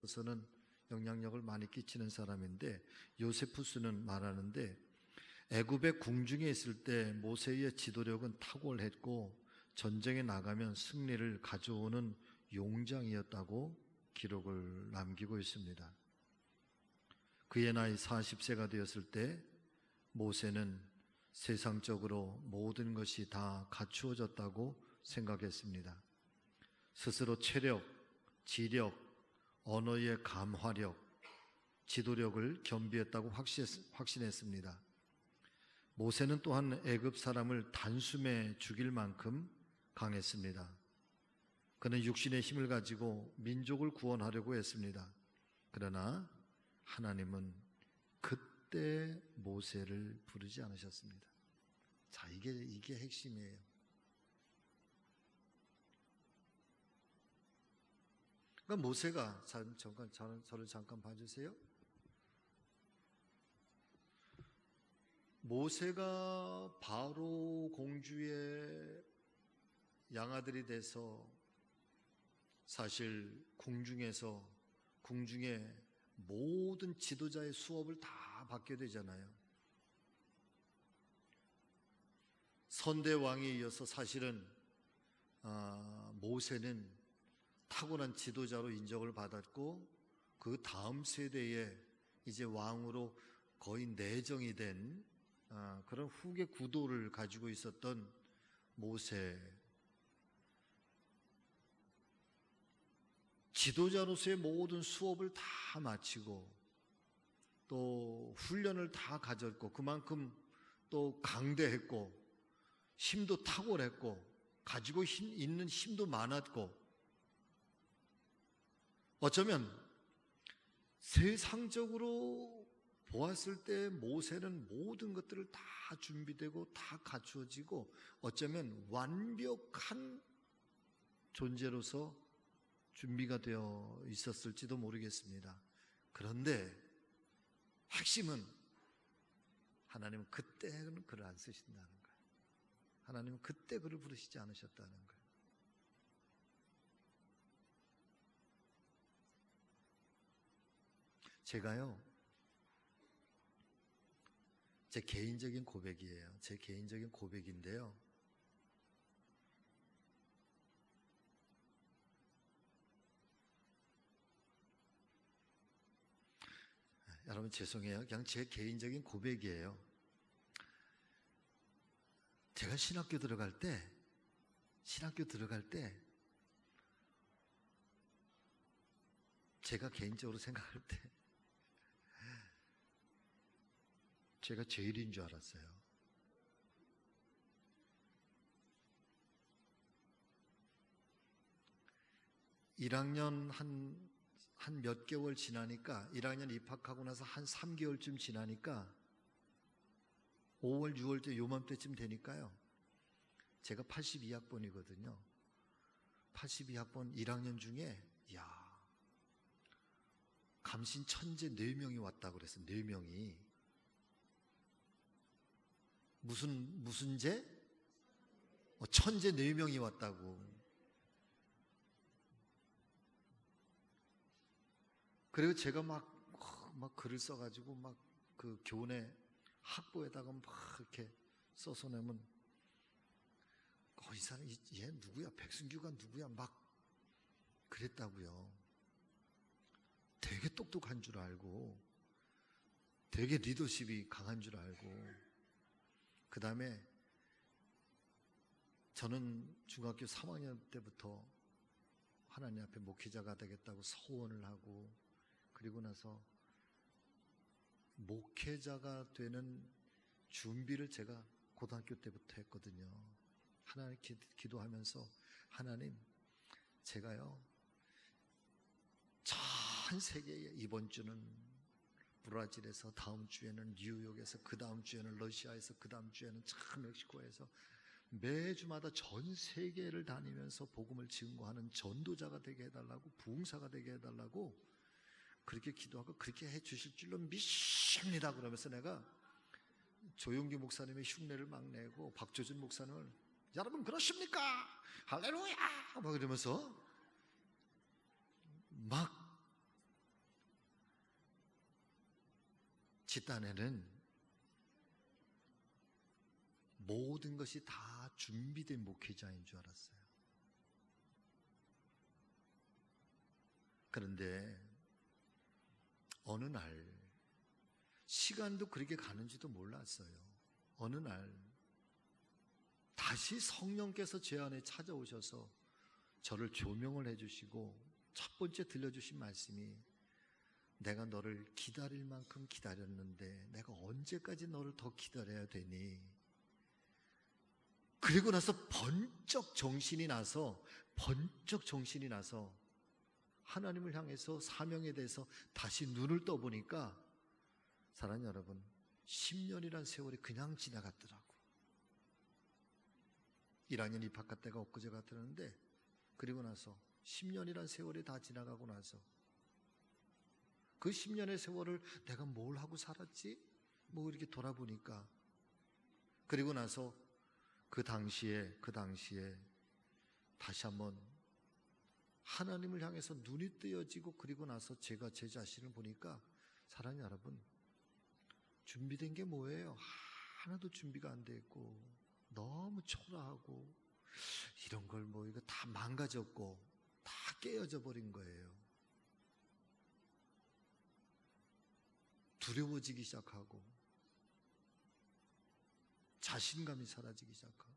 서는 영향력을 많이 끼치는 사람인데, 요세푸스는 말하는데 애굽의 궁중에 있을 때 모세의 지도력은 탁월했고 전쟁에 나가면 승리를 가져오는 용장이었다고 기록을 남기고 있습니다. 그의 나이 40세가 되었을 때 모세는 세상적으로 모든 것이 다 갖추어졌다고 생각했습니다. 스스로 체력, 지력, 언어의 감화력, 지도력을 겸비했다고 확신했습니다. 모세는 또한 애굽 사람을 단숨에 죽일 만큼 강했습니다. 그는 육신의 힘을 가지고 민족을 구원하려고 했습니다. 그러나 하나님은 그때 모세를 부르지 않으셨습니다. 자, 이게 핵심이에요. 그러니까 모세가, 저를 잠깐 봐주세요. 모세가 바로 공주의 양아들이 돼서 사실 궁중의 모든 지도자의 수업을 다 받게 되잖아요. 선대왕에 이어서 사실은 모세는 타고난 지도자로 인정을 받았고, 그 다음 세대에 이제 왕으로 거의 내정이 된 그런 후계 구도를 가지고 있었던 모세. 지도자로서의 모든 수업을 다 마치고 또 훈련을 다 가졌고, 그만큼 또 강대했고 힘도 탁월했고 가지고 있는 힘도 많았고, 어쩌면 세상적으로 보았을 때 모세는 모든 것들을 다 준비되고 다 갖추어지고 어쩌면 완벽한 존재로서 준비가 되어 있었을지도 모르겠습니다. 그런데 핵심은 하나님은 그때는 그를 안 쓰신다는 거예요. 하나님은 그때 그를 부르시지 않으셨다는 거예요. 제가요, 제 개인적인 고백이에요. 제 개인적인 고백인데요, 여러분 죄송해요. 그냥 제 개인적인 고백이에요. 제가 신학교 들어갈 때 제가 개인적으로 생각할 때 제가 제일인 줄 알았어요. (1학년) 한 몇 개월 지나니까, 1학년 입학하고 나서 한 3개월쯤 지나니까 5월, 6월 때 요맘때쯤 되니까요, 제가 82학번이거든요. 82학번 1학년 중에 감신 천재 4명이 왔다고 그랬어요. 4명이. 무슨 제? 천재 4명이 왔다고. 그리고 제가 막 글을 써가지고 막 그 교내 학보에다가 막 이렇게 써서 내면, 이 사람 얘 누구야? 백승규가 누구야? 막 그랬다고요. 되게 똑똑한 줄 알고, 되게 리더십이 강한 줄 알고. 그 다음에 저는 중학교 3학년 때부터 하나님 앞에 목회자가 되겠다고 서원을 하고, 그리고 나서 목회자가 되는 준비를 제가 고등학교 때부터 했거든요. 하나님 기도하면서, 하나님, 제가요 전 세계에, 이번 주는 브라질에서, 다음 주에는 뉴욕에서, 그 다음 주에는 러시아에서, 그 다음 주에는 멕시코에서 매주마다 전 세계를 다니면서 복음을 증거하는 전도자가 되게 해달라고, 부흥사가 되게 해달라고 그렇게 기도하고 그렇게 해주실 줄로 믿습니다. 그러면서 내가 조용기 목사님의 흉내를 막 내고, 박조준 목사님을 여러분 그러십니까? 할렐루야! 막 이러면서 막 집단에는 모든 것이 다 준비된 목회자인 줄 알았어요. 그런데 어느 날, 시간도 그렇게 가는지도 몰랐어요. 어느 날 다시 성령께서 제 안에 찾아오셔서 저를 조명을 해주시고 첫 번째 들려주신 말씀이, 내가 너를 기다릴 만큼 기다렸는데 내가 언제까지 너를 더 기다려야 되니? 그리고 나서 번쩍 정신이 나서 하나님을 향해서 사명에 대해서 다시 눈을 떠보니까, 사랑하는 여러분, 10년이란 세월이 그냥 지나갔더라고. 1학년 입학할 때가 엊그제 같았는데, 그리고 나서 10년이란 세월이 다 지나가고 나서 그 10년의 세월을 내가 뭘 하고 살았지? 뭐 이렇게 돌아보니까, 그리고 나서 그 당시에 다시 한번 하나님을 향해서 눈이 뜨여지고, 그리고 나서 제가 제 자신을 보니까, 사랑하는 여러분, 준비된 게 뭐예요? 하나도 준비가 안 돼 있고 너무 초라하고, 이런 걸 뭐 이거 다 망가졌고 다 깨어져 버린 거예요. 두려워지기 시작하고 자신감이 사라지기 시작하고.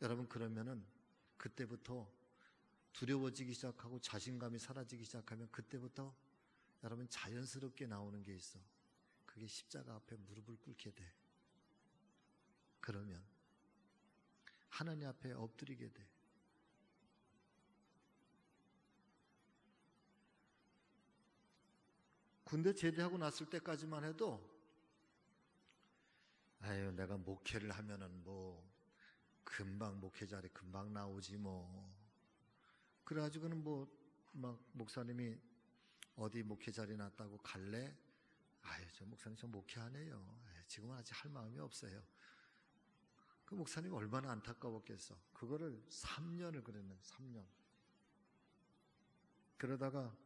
여러분, 그러면은 그때부터 두려워지기 시작하고 자신감이 사라지기 시작하면, 그때부터 여러분 자연스럽게 나오는 게 있어. 그게 십자가 앞에 무릎을 꿇게 돼. 그러면 하나님 앞에 엎드리게 돼. 군대 제대하고 났을 때까지만 해도, 아유, 내가 목회를 하면은 뭐 금방 목회 자리 금방 나오지 뭐. 그래가지고는 뭐 막 목사님이 어디 목회 자리 났다고 갈래? 아유, 저 목사님 저 목회 안 해요. 지금은 아직 할 마음이 없어요. 그 목사님 얼마나 안타까웠겠어. 그거를 3년을 그랬네. 3년. 그러다가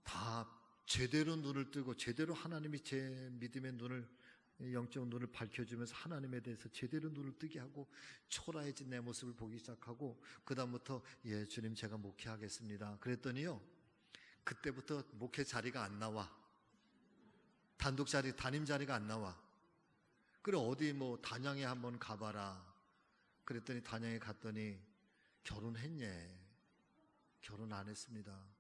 다 제대로 눈을 뜨고, 제대로 하나님이 제 믿음의 눈을, 영적 눈을 밝혀주면서 하나님에 대해서 제대로 눈을 뜨게 하고, 초라해진 내 모습을 보기 시작하고, 그 다음부터 예 주님 제가 목회하겠습니다 그랬더니요, 그때부터 목회 자리가 안 나와. 단독 자리, 담임 자리가 안 나와. 그래, 어디 뭐 단양에 한번 가봐라 그랬더니, 단양에 갔더니 결혼했냐? 결혼 안 했습니다.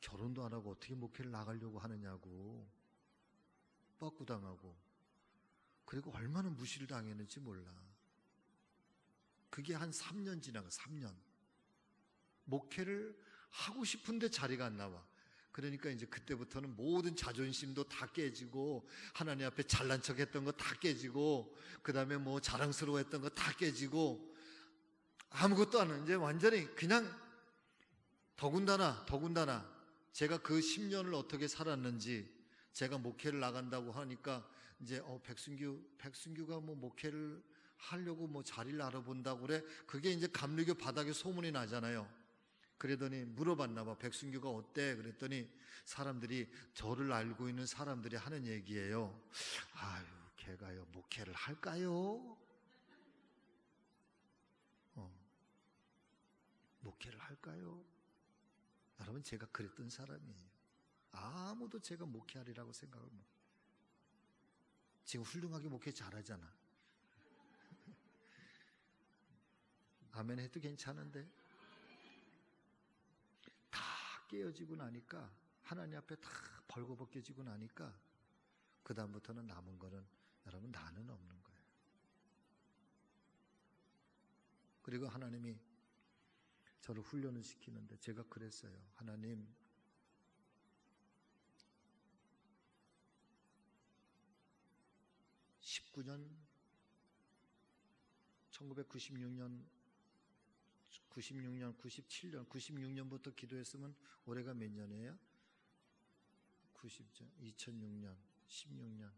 결혼도 안 하고 어떻게 목회를 나가려고 하느냐고 뻐꾸당하고, 그리고 얼마나 무시를 당했는지 몰라. 그게 한 3년 지나가. 3년 목회를 하고 싶은데 자리가 안 나와. 그러니까 이제 그때부터는 모든 자존심도 다 깨지고, 하나님 앞에 잘난 척 했던 거 다 깨지고, 그 다음에 뭐 자랑스러워했던 거 다 깨지고, 아무것도 안 하는, 이제 완전히 그냥, 더군다나 제가 그 10년을 어떻게 살았는지, 제가 목회를 나간다고 하니까 이제 백순규가 뭐 목회를 하려고 뭐 자리를 알아본다고 그래. 그게 이제 감리교 바닥에 소문이 나잖아요. 그러더니 물어봤나 봐. 백순규가 어때? 그랬더니 사람들이, 저를 알고 있는 사람들이 하는 얘기예요. 아유, 걔가요 목회를 할까요? 목회를 할까요? 여러분, 제가 그랬던 사람이에요. 아무도 제가 목회하리라고 생각을 못. 지금 훌륭하게 목회 잘하잖아. 아멘 해도 괜찮은데, 다 깨어지고 나니까, 하나님 앞에 다 벌거벗겨지고 나니까, 그 다음부터는 남은 거는 여러분 나는 없는 거예요. 그리고 하나님이 저를 훈련을 시키는데, 제가 그랬어요. 하나님, 1996년, 97년, 96년부터 기도했으면 올해가 몇 년이에요? 2006년, 16년.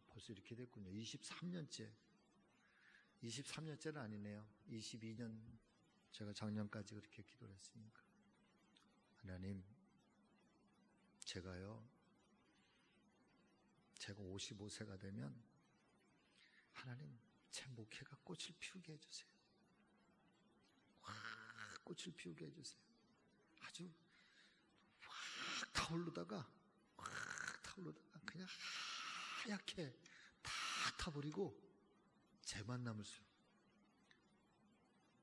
벌써 이렇게 됐군요. 23년째는 아니네요. 22년, 제가 작년까지 그렇게 기도를 했으니까. 하나님, 제가요 제가 55세가 되면 하나님 제 목회가 꽃을 피우게 해주세요. 확 꽃을 피우게 해주세요. 아주 확 타오르다가 그냥 하얗게 다 타버리고 쟤만 남을 수.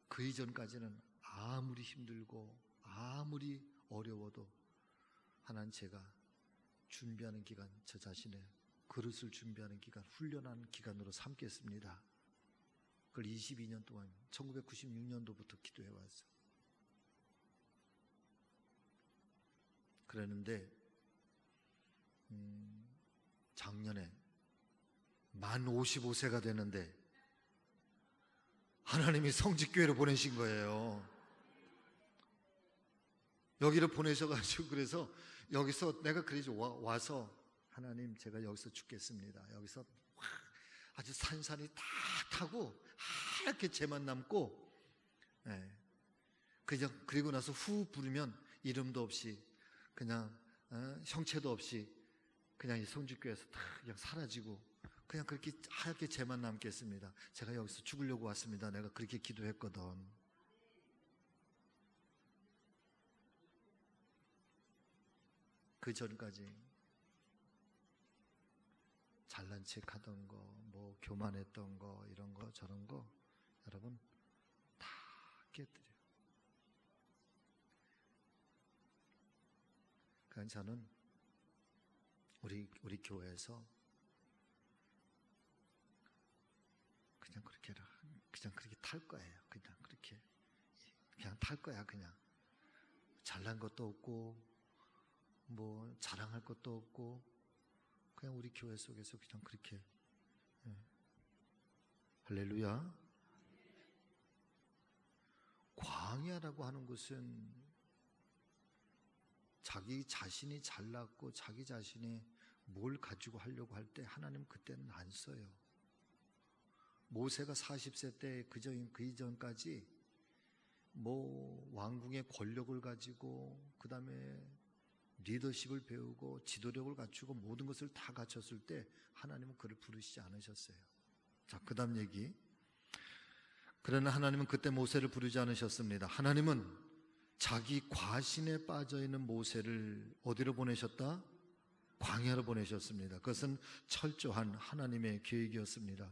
그 이전까지는 아무리 힘들고 아무리 어려워도 하나님 제가 준비하는 기간, 저 자신의 그릇을 준비하는 기간, 훈련하는 기간으로 삼겠습니다. 그걸 22년 동안 1996년도부터 기도해 왔어요. 그랬는데 작년에 만 55세가 되는데 하나님이 성직교회로 보내신 거예요. 여기를 보내셔가지고 그래서 여기서 내가 그래서 와서 하나님 제가 여기서 죽겠습니다. 여기서 아주 산산이 다 타고 하얗게 쟤만 남고, 그리고 나서 후 부르면 이름도 없이 그냥 형체도 없이 그냥 이 성직교회에서 다 그냥 사라지고 그냥 그렇게 하얗게 쟤만 남겠습니다. 제가 여기서 죽으려고 왔습니다. 내가 그렇게 기도했거든. 그 전까지 잘난 척 하던 거, 뭐 교만했던 거, 이런 거 저런 거 여러분 다 깨뜨려요. 그러니까 저는 우리 교회에서 그냥 그렇게 탈 거예요. 그냥 탈 거야. 그냥 잘난 것도 없고 뭐 자랑할 것도 없고 그냥 우리 교회 속에서 그냥 그렇게. 할렐루야. 광야라고 하는 것은 자기 자신이 잘났고 자기 자신이 뭘 가지고 하려고 할 때 하나님 그때는 안 써요. 모세가 40세 때 그 이전까지 뭐 왕궁의 권력을 가지고 그 다음에 리더십을 배우고 지도력을 갖추고 모든 것을 다 갖췄을 때 하나님은 그를 부르시지 않으셨어요. 자, 그 다음 얘기. 그러나 하나님은 그때 모세를 부르지 않으셨습니다. 하나님은 자기 과신에 빠져있는 모세를 어디로 보내셨다? 광야로 보내셨습니다. 그것은 철저한 하나님의 계획이었습니다.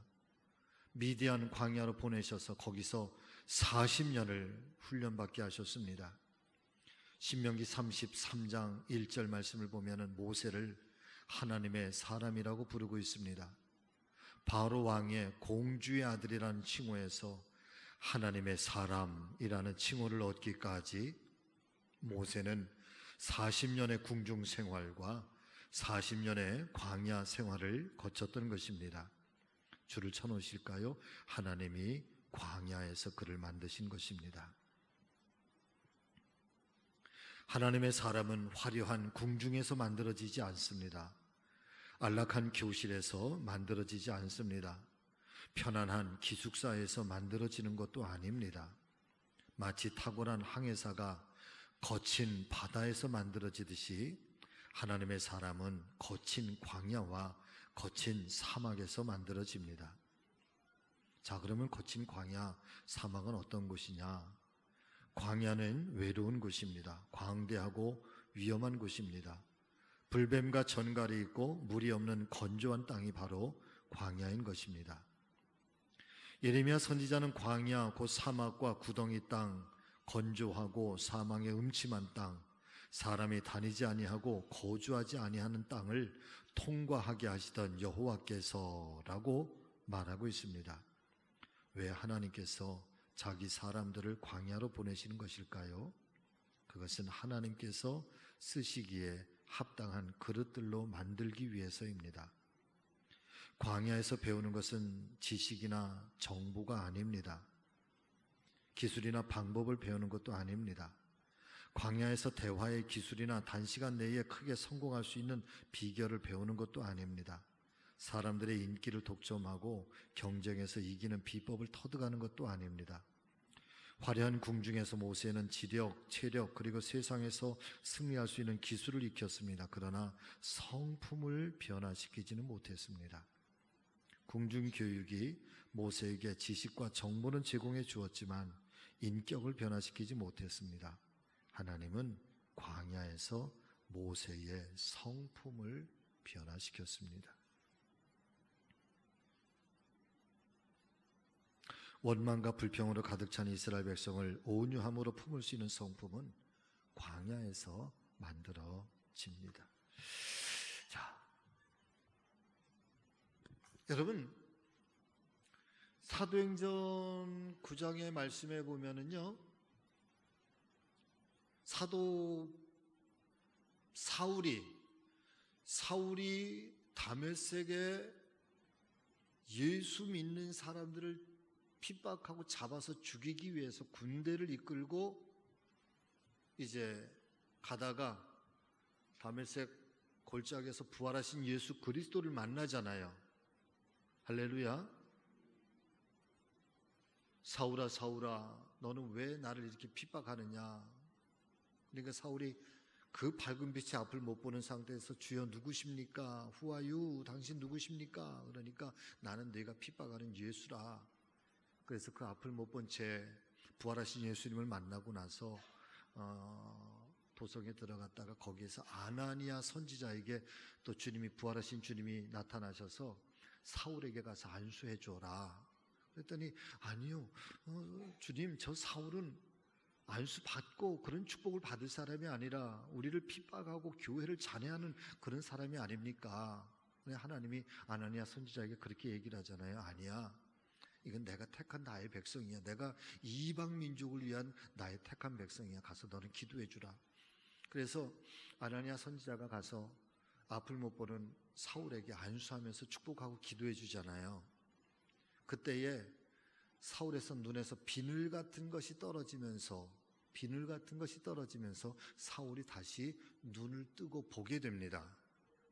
미디안 광야로 보내셔서 거기서 40년을 훈련받게 하셨습니다. 신명기 33장 1절 말씀을 보면 모세를 하나님의 사람이라고 부르고 있습니다. 바로 왕의 공주의 아들이라는 칭호에서 하나님의 사람이라는 칭호를 얻기까지 모세는 40년의 궁중 생활과 40년의 광야 생활을 거쳤던 것입니다. 줄을 쳐놓으실까요? 하나님이 광야에서 그를 만드신 것입니다. 하나님의 사람은 화려한 궁중에서 만들어지지 않습니다. 안락한 교실에서 만들어지지 않습니다. 편안한 기숙사에서 만들어지는 것도 아닙니다. 마치 탁월한 항해사가 거친 바다에서 만들어지듯이 하나님의 사람은 거친 광야와 거친 사막에서 만들어집니다. 자, 그러면 거친 광야, 사막은 어떤 곳이냐? 광야는 외로운 곳입니다. 광대하고 위험한 곳입니다. 불뱀과 전갈이 있고 물이 없는 건조한 땅이 바로 광야인 것입니다. 예레미야 선지자는 광야, 곧 사막과 구덩이 땅, 건조하고 사망의 음침한 땅, 사람이 다니지 아니하고 거주하지 아니하는 땅을 통과하게 하시던 여호와께서라고 말하고 있습니다. 왜 하나님께서 자기 사람들을 광야로 보내시는 것일까요? 그것은 하나님께서 쓰시기에 합당한 그릇들로 만들기 위해서입니다. 광야에서 배우는 것은 지식이나 정보가 아닙니다. 기술이나 방법을 배우는 것도 아닙니다. 광야에서 대화의 기술이나 단시간 내에 크게 성공할 수 있는 비결을 배우는 것도 아닙니다. 사람들의 인기를 독점하고 경쟁에서 이기는 비법을 터득하는 것도 아닙니다. 화려한 궁중에서 모세는 지력, 체력 그리고 세상에서 승리할 수 있는 기술을 익혔습니다. 그러나 성품을 변화시키지는 못했습니다. 궁중 교육이 모세에게 지식과 정보는 제공해 주었지만 인격을 변화시키지 못했습니다. 하나님은 광야에서 모세의 성품을 변화시켰습니다. 원망과 불평으로 가득 찬 이스라엘 백성을 온유함으로 품을 수 있는 성품은 광야에서 만들어집니다. 자, 여러분, 사도행전 9장의 말씀에 보면은요, 사도 사울이 다메섹에 예수 믿는 사람들을 핍박하고 잡아서 죽이기 위해서 군대를 이끌고 이제 가다가 다메섹 골짜기에서 부활하신 예수 그리스도를 만나잖아요. 할렐루야. 사울아 사울아 너는 왜 나를 이렇게 핍박하느냐. 그러니까 사울이 그 밝은 빛의 앞을 못 보는 상태에서 주여 누구십니까? Who are you? 당신 누구십니까? 그러니까 나는 네가 핍박하는 예수라. 그래서 그 앞을 못 본 채 부활하신 예수님을 만나고 나서 도성에 들어갔다가 거기에서 아나니아 선지자에게 또 부활하신 주님이 나타나셔서 사울에게 가서 안수해 줘라. 그랬더니 아니요, 주님, 저 사울은 안수 받고 그런 축복을 받을 사람이 아니라 우리를 핍박하고 교회를 잔해하는 그런 사람이 아닙니까? 하나님이 아나니아 선지자에게 그렇게 얘기를 하잖아요. 아니야, 이건 내가 택한 나의 백성이야. 내가 이방 민족을 위한 나의 택한 백성이야. 가서 너는 기도해 주라. 그래서 아나니아 선지자가 가서 앞을 못 보는 사울에게 안수하면서 축복하고 기도해 주잖아요. 그때에 사울에서 눈에서 비늘 같은 것이 떨어지면서 사울이 다시 눈을 뜨고 보게 됩니다.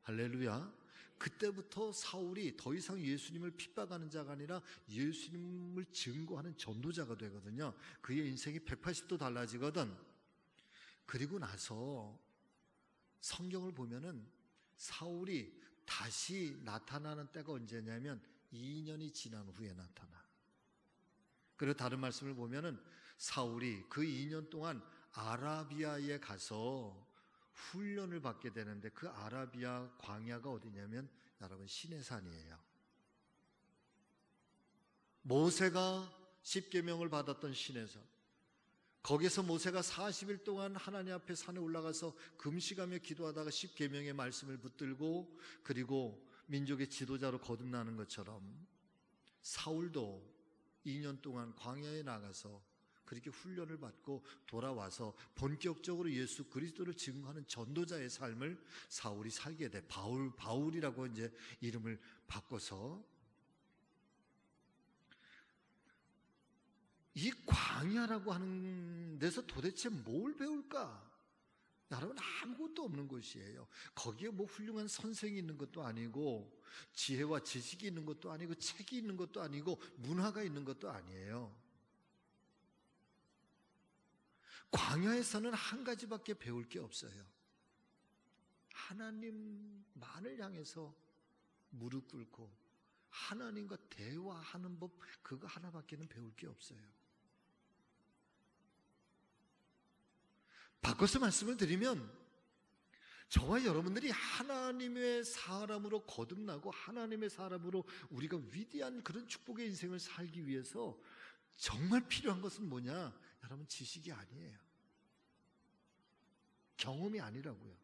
할렐루야. 그때부터 사울이 더 이상 예수님을 핍박하는 자가 아니라 예수님을 증거하는 전도자가 되거든요. 그의 인생이 180도 달라지거든. 그리고 나서 성경을 보면은 사울이 다시 나타나는 때가 언제냐면 2년이 지난 후에 나타나. 그리고 다른 말씀을 보면은 사울이 그 2년 동안 아라비아에 가서 훈련을 받게 되는데 그 아라비아 광야가 어디냐면 여러분 시내산이에요. 모세가 십계명을 받았던 시내산. 거기서 모세가 40일 동안 하나님 앞에 산에 올라가서 금식하며 기도하다가 십계명의 말씀을 붙들고 그리고 민족의 지도자로 거듭나는 것처럼 사울도 2년 동안 광야에 나가서 그렇게 훈련을 받고 돌아와서 본격적으로 예수 그리스도를 증거하는 전도자의 삶을 사울이 살게 돼. 바울이라고 이제 이름을 바꿔서. 이 광야라고 하는 데서 도대체 뭘 배울까? 여러분, 아무것도 없는 곳이에요. 거기에 뭐 훌륭한 선생이 있는 것도 아니고 지혜와 지식이 있는 것도 아니고 책이 있는 것도 아니고 문화가 있는 것도 아니에요. 광야에서는 한 가지밖에 배울 게 없어요. 하나님만을 향해서 무릎 꿇고 하나님과 대화하는 법, 그거 하나밖에는 배울 게 없어요. 바꿔서 말씀을 드리면 저와 여러분들이 하나님의 사람으로 거듭나고 하나님의 사람으로 우리가 위대한 그런 축복의 인생을 살기 위해서 정말 필요한 것은 뭐냐? 여러분, 지식이 아니에요. 경험이 아니라고요.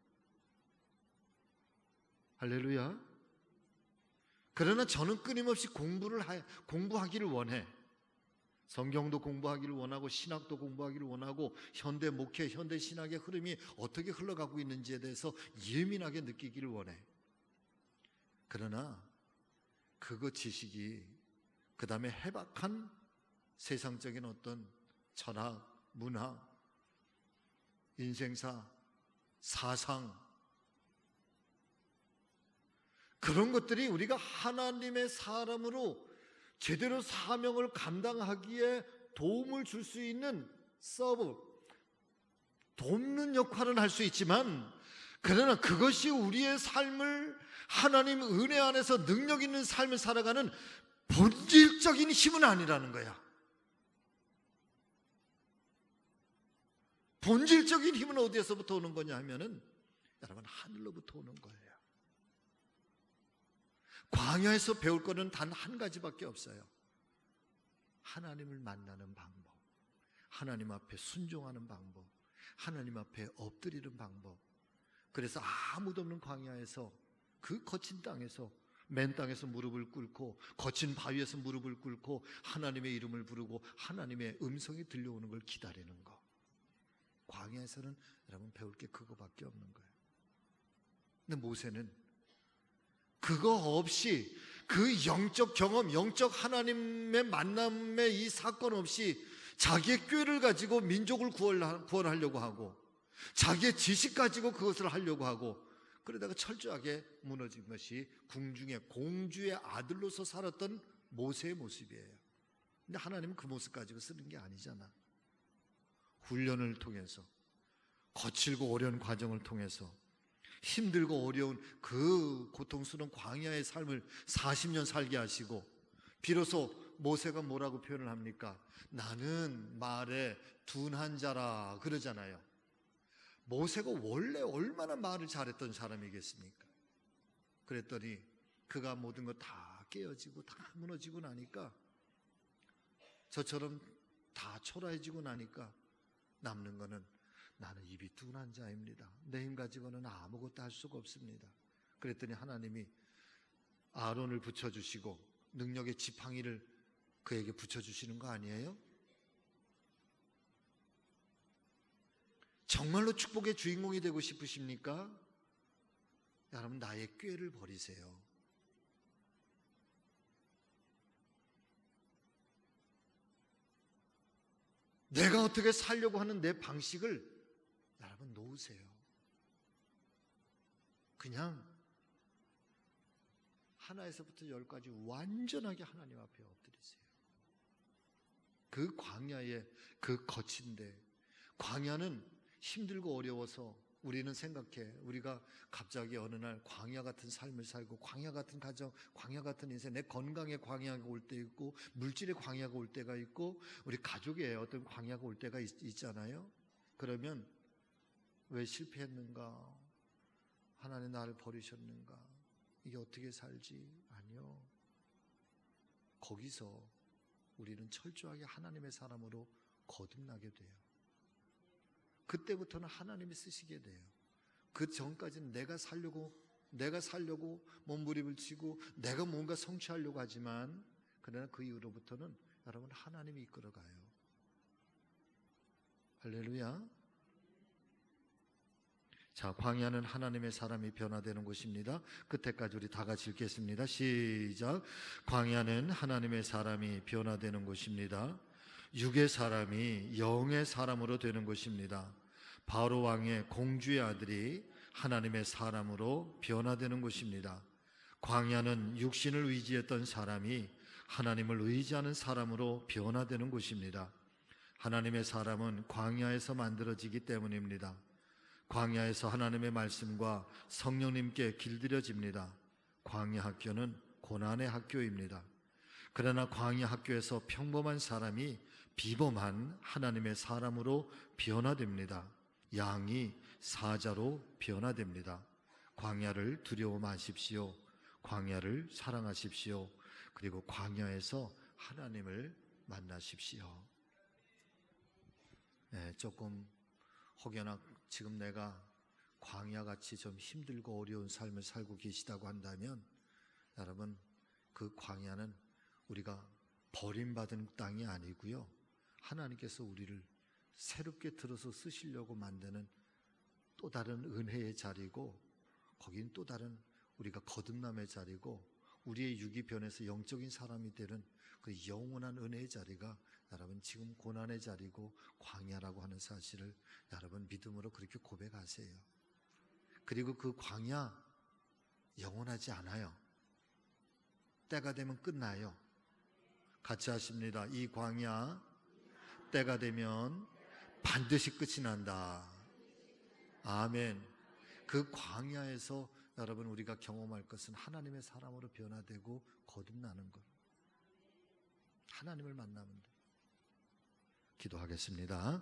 할렐루야. 그러나 저는 끊임없이 공부하기를 원해. 성경도 공부하기를 원하고 신학도 공부하기를 원하고 현대 목회, 현대 신학의 흐름이 어떻게 흘러가고 있는지에 대해서 예민하게 느끼기를 원해. 그러나 그거 지식이 그 다음에 해박한 세상적인 어떤 철학, 문화, 인생사, 사상, 그런 것들이 우리가 하나님의 사람으로 제대로 사명을 감당하기에 도움을 줄 수 있는 서브, 돕는 역할은 할 수 있지만, 그러나 그것이 우리의 삶을 하나님 은혜 안에서 능력 있는 삶을 살아가는 본질적인 힘은 아니라는 거야. 본질적인 힘은 어디에서부터 오는 거냐 하면은 여러분, 하늘로부터 오는 거예요. 광야에서 배울 거는 단 한 가지밖에 없어요. 하나님을 만나는 방법, 하나님 앞에 순종하는 방법, 하나님 앞에 엎드리는 방법. 그래서 아무도 없는 광야에서, 그 거친 땅에서, 맨 땅에서 무릎을 꿇고, 거친 바위에서 무릎을 꿇고 하나님의 이름을 부르고 하나님의 음성이 들려오는 걸 기다리는 거. 광야에서는 여러분 배울 게 그거밖에 없는 거예요. 근데 모세는 그거 없이, 그 영적 경험, 영적 하나님의 만남의 이 사건 없이 자기의 꾀를 가지고 민족을 구원하려고 하고, 자기의 지식 가지고 그것을 하려고 하고, 그러다가 철저하게 무너진 것이 궁중의 공주의 아들로서 살았던 모세의 모습이에요. 근데 하나님은 그 모습 가지고 쓰는 게 아니잖아. 훈련을 통해서, 거칠고 어려운 과정을 통해서, 힘들고 어려운 그 고통스러운 광야의 삶을 40년 살게 하시고, 비로소 모세가 뭐라고 표현을 합니까? 나는 말에 둔한 자라 그러잖아요. 모세가 원래 얼마나 말을 잘했던 사람이겠습니까? 그랬더니 그가 모든 거 다 깨어지고 다 무너지고 나니까, 저처럼 다 초라해지고 나니까 남는 거는, 나는 입이 둔한 자입니다. 내 힘 가지고는 아무것도 할 수가 없습니다. 그랬더니 하나님이 아론을 붙여주시고 능력의 지팡이를 그에게 붙여주시는 거 아니에요? 정말로 축복의 주인공이 되고 싶으십니까? 여러분, 나의 꾀를 버리세요. 내가 어떻게 살려고 하는 내 방식을 여러분 놓으세요. 그냥 하나에서부터 열까지 완전하게 하나님 앞에 엎드리세요. 그 광야의 그 거친데, 광야는 힘들고 어려워서 우리는 생각해, 우리가 갑자기 어느 날 광야 같은 삶을 살고, 광야 같은 가정, 광야 같은 인생, 내 건강에 광야가 올 때 있고, 물질에 광야가 올 때가 있고, 우리 가족에 어떤 광야가 올 때가 있잖아요. 그러면 왜 실패했는가? 하나님 나를 버리셨는가? 이게 어떻게 살지? 아니요. 거기서 우리는 철저하게 하나님의 사람으로 거듭나게 돼요. 그때부터는 하나님이 쓰시게 돼요. 그 전까지는 내가 살려고 몸부림을 치고 내가 뭔가 성취하려고 하지만, 그러나 그 이후로부터는 여러분 하나님이 이끌어가요. 할렐루야. 자, 광야는 하나님의 사람이 변화되는 곳입니다. 끝에까지 우리 다 같이 읽겠습니다. 시작. 광야는 하나님의 사람이 변화되는 곳입니다. 육의 사람이 영의 사람으로 되는 곳입니다. 바로 왕의 공주의 아들이 하나님의 사람으로 변화되는 곳입니다. 광야는 육신을 의지했던 사람이 하나님을 의지하는 사람으로 변화되는 곳입니다. 하나님의 사람은 광야에서 만들어지기 때문입니다. 광야에서 하나님의 말씀과 성령님께 길들여집니다. 광야 학교는 고난의 학교입니다. 그러나 광야 학교에서 평범한 사람이 비범한 하나님의 사람으로 변화됩니다. 양이 사자로 변화됩니다. 광야를 두려워 마십시오. 광야를 사랑하십시오. 그리고 광야에서 하나님을 만나십시오. 네, 조금 혹여나 지금 내가 광야같이 좀 힘들고 어려운 삶을 살고 계시다고 한다면, 여러분, 그 광야는 우리가 버림받은 땅이 아니고요, 하나님께서 우리를 새롭게 들어서 쓰시려고 만드는 또 다른 은혜의 자리고, 거긴 또 다른 우리가 거듭남의 자리고, 우리의 육이 변해서 영적인 사람이 되는 그 영원한 은혜의 자리가 여러분 지금 고난의 자리고 광야라고 하는 사실을 여러분 믿음으로 그렇게 고백하세요. 그리고 그 광야 영원하지 않아요. 때가 되면 끝나요. 같이 하십니다. 이 광야 때가 되면 반드시 끝이 난다. 아멘. 그 광야에서 여러분 우리가 경험할 것은 하나님의 사람으로 변화되고 거듭나는 것. 하나님을 만나면 돼. 기도하겠습니다.